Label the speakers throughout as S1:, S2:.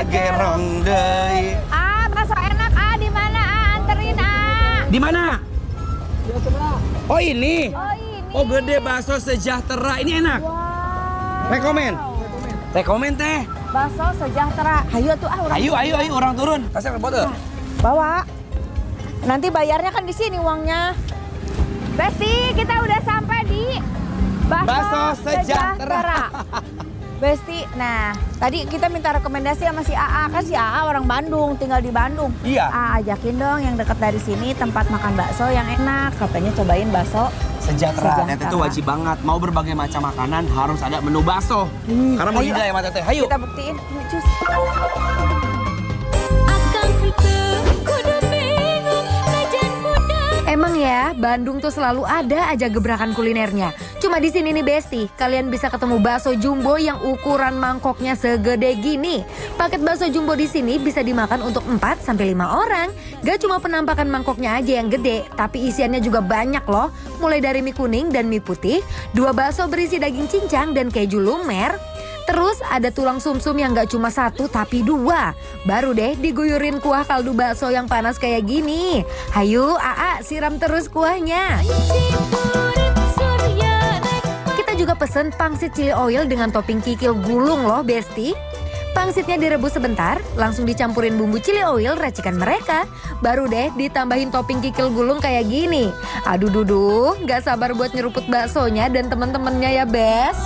S1: gerong deui.
S2: Bakso enak di mana anterin
S1: Di mana? Oh ini.
S2: Oh ini.
S1: Oh gede bakso sejahtera. Ini enak.
S2: Wow.
S1: Rekomen. Rekomen teh.
S2: Bakso sejahtera. Ayo tuh orang.
S1: Ayo orang turun. Kasih foto.
S2: Bawa. Nanti bayarnya kan di sini uangnya. Besti, kita udah sampai di
S1: Bakso Sejahtera.
S2: Besti, nah tadi kita minta rekomendasi sama si AA, kan si AA orang Bandung, tinggal di Bandung.
S1: Iya.
S2: Ajakin dong yang dekat dari sini tempat makan bakso yang enak, katanya cobain bakso
S1: Sejahtera. Teteh itu wajib banget. Mau berbagai macam makanan harus ada menu bakso. Karena mau lidah ya Mak Teteh. Ayo.
S2: Kita buktiin, cus. Emang ya, Bandung tuh selalu ada aja gebrakan kulinernya. Cuma di sini nih Besti, kalian bisa ketemu bakso jumbo yang ukuran mangkoknya segede gini. Paket bakso jumbo di sini bisa dimakan untuk 4 sampai 5 orang. Gak cuma penampakan mangkoknya aja yang gede, tapi isiannya juga banyak loh. Mulai dari mie kuning dan mie putih, 2 bakso berisi daging cincang dan keju lumer. Terus ada tulang sumsum yang gak cuma 1 tapi 2. Baru deh diguyurin kuah kaldu bakso yang panas kayak gini. Hayu AA siram terus kuahnya. Kita juga pesen pangsit chili oil dengan topping kikil gulung loh Besti. Pangsitnya direbus sebentar, langsung dicampurin bumbu chili oil racikan mereka. Baru deh ditambahin topping kikil gulung kayak gini. Aduh duduh, gak sabar buat nyeruput baksonya dan temen-temennya ya Bes.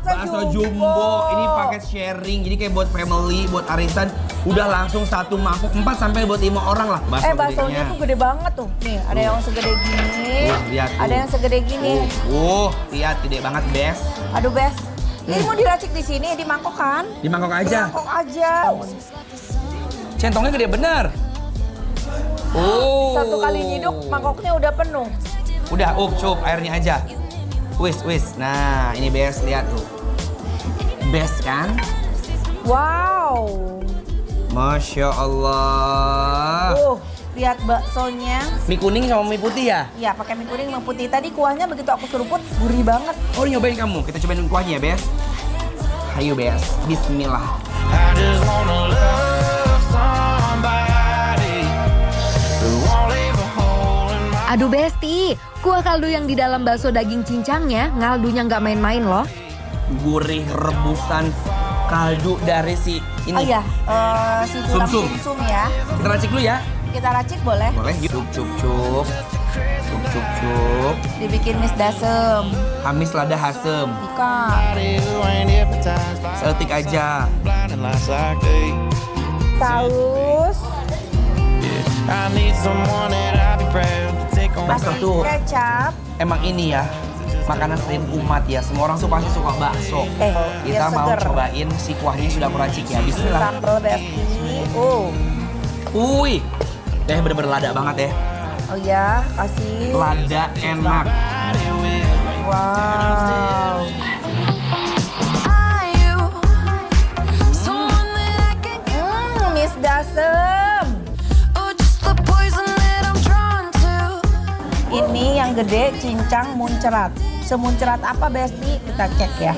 S1: Bakso jumbo, ini paket sharing, jadi kayak buat family, buat arisan, udah langsung 1 mangkok 4 sampai buat 5 orang lah.
S2: Baksonya tuh gede banget tuh. Nih, ada yang segede gini.
S1: Lihat tuh.
S2: Ada yang segede gini.
S1: Lihat gede banget, Bes.
S2: Aduh, Bes. Ini mau diracik di sini, di mangkok kan?
S1: Di mangkok aja.
S2: Di mangkok aja.
S1: Centongnya gede bener.
S2: Satu kali nyiduk, mangkoknya udah penuh.
S1: Udah, cup airnya aja. Wis. Nah, ini Bes, lihat tuh. Best kan?
S2: Wow.
S1: Masya Allah.
S2: Lihat baksonya.
S1: Mie kuning sama mie putih ya?
S2: Iya, pakai mie kuning, mie putih. Tadi kuahnya begitu aku seruput, gurih banget.
S1: Oh, nyobain kamu. Kita cobain kuahnya ya, Bes. Ayo, Bes. Bismillah.
S2: Aduh Besti, kuah kaldu yang di dalam bakso daging cincangnya, ngaldunya nggak main-main loh.
S1: Gurih rebusan kaldu dari si ini.
S2: Oh iya, si tulang sumsum ya.
S1: Kita racik dulu ya.
S2: Kita racik boleh?
S1: Boleh, yuk. Cup.
S2: Dibikin mis dasem.
S1: Hamis lada hasem.
S2: Ikan.
S1: Seetik aja.
S2: Saus.
S1: Bakso tuh
S2: Kecap.
S1: emang ini ya, makanan sering umat ya. Semua orang tuh pasti suka bakso. Kita mau cobain si kuahnya sudah aku racik ya. Bismillah.
S2: Sambal Besti.
S1: Wih, bener-bener lada banget ya.
S2: Oh ya, kasih.
S1: Lada enak.
S2: Wow. Mis dasem. Ini yang gede cincang muncrat. Semuncrat apa Besti? Kita cek ya.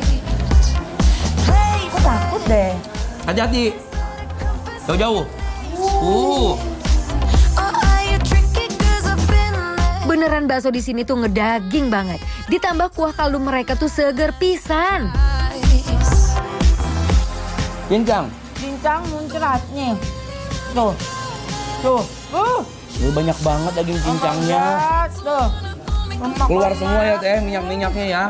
S2: Aku takut deh.
S1: Hati-hati. Jauh-jauh.
S2: Beneran bakso di sini tuh ngedaging banget. Ditambah kuah kaldu mereka tuh seger pisan.
S1: Cincang.
S2: Cincang muncratnya. Tuh.
S1: Ini banyak banget daging cincangnya.
S2: Tuh.
S1: Keluar semua ya teh, minyak-minyaknya ya.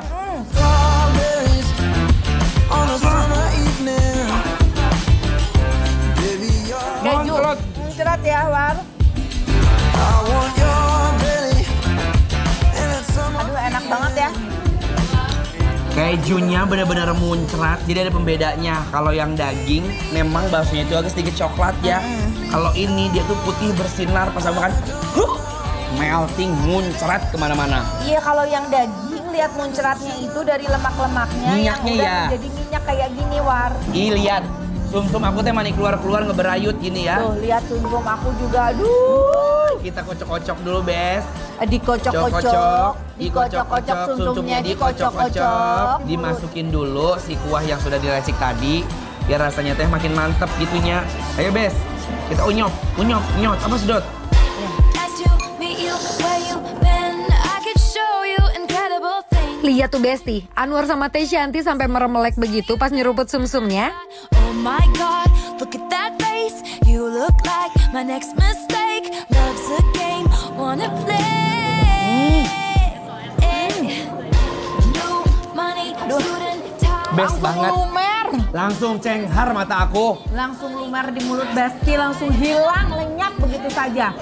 S2: Keju muncrat ya, War. Aduh, enak banget ya.
S1: Kejunya benar-benar muncrat, jadi ada pembedanya. Kalau yang daging, memang baksonya itu agak sedikit coklat ya. Kalau ini dia tuh putih bersinar pas makan, melting, muncrat kemana-mana.
S2: Iya, kalau yang daging lihat muncratnya itu dari lemak-lemaknya
S1: Minyaknya
S2: yang udah
S1: ya.
S2: menjadi minyak kayak gini, War.
S1: Ih lihat, Sum-sum aku teh mani keluar-keluar ngeberayut gini ya.
S3: Tuh, lihat sum-sum aku juga. Aduh.
S1: Kita kocok-kocok dulu, Bes.
S3: Dikocok-kocok. Dikocok-kocok sum-sumnya dikocok-kocok.
S1: Dimasukin dulu si kuah yang sudah diracik tadi. Biar rasanya teh makin mantep gitunya. Ayo, Bes. Kita unyop. Unyot. Apa sedot?
S2: Lihat tuh Besti, Anwar sama Teh Shanti sampai meremelek begitu pas nyeruput sumsumnya.
S4: Oh my god, look at that face. You look like my next mistake. Love's a game, wanna play. New money, student time.
S1: Best banget.
S3: Lumer.
S1: Langsung cenghar mata aku.
S3: Langsung lumer di mulut Besti, langsung hilang, lenyap begitu saja.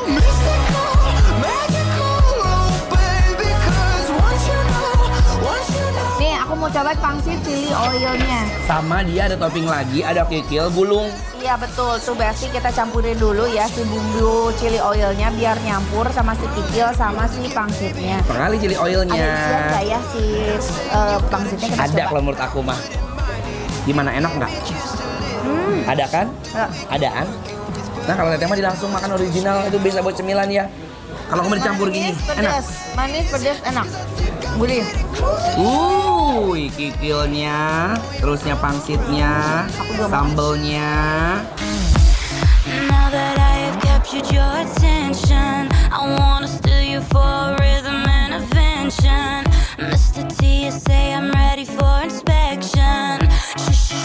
S3: Nih, aku mau coba pangsit chili oilnya.
S1: Sama dia ada topping lagi, ada kikil, gulung.
S3: Iya betul, tuh Besti kita campurin dulu ya si bumbu chili oilnya biar nyampur sama si kikil sama si pangsitnya.
S1: Pengali chili oilnya.
S3: Ada isian nggak ya si pangsitnya kita
S1: Ada
S3: coba.
S1: kalau menurut aku mah. Gimana, enak nggak? Ada kan?
S3: Ya.
S1: Adaan. Nah kalau teteh mah langsung makan original itu bisa buat cemilan ya. Kalau kamu dicampur gini, enak.
S3: Manis, pedas, enak. Gurih.
S1: Kikilnya, terusnya pangsitnya, sambelnya.
S4: Now that I have captured your attention, I wanna steal you for rhythm and invention. Mr. T, you say I'm ready for inspection.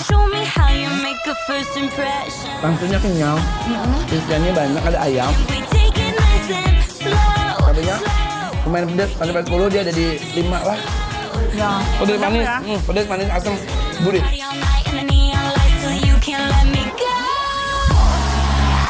S4: Show me how you make a first impression.
S1: Pangsitnya kenyal, isiannya banyak, ada ayam.
S4: We take it nice and slow.
S1: Cabenya lumayan pedas, sampai 10 dia ada di 5 lah.
S3: Ya.
S1: Pedas manis,
S3: ya.
S1: pedas manis, asam, gurih.
S4: Party all night in the neon lights so you can't let me go.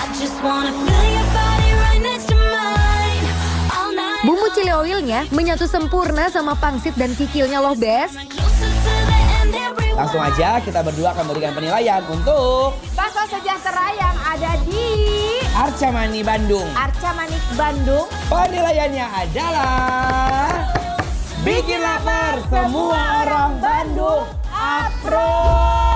S4: I just wanna feel your body right next to mine all night.
S2: Bumbu chili oilnya menyatu sempurna sama pangsit dan kikilnya loh Bes.
S4: Closer to the end, everyone.
S1: Langsung aja kita berdua akan berikan penilaian untuk
S3: Bakso sejahtera yang ada di
S1: Arca Mani Bandung.
S3: Arca Manik Bandung.
S1: Penilaiannya adalah bikin lapar semua orang Bandung. Apro.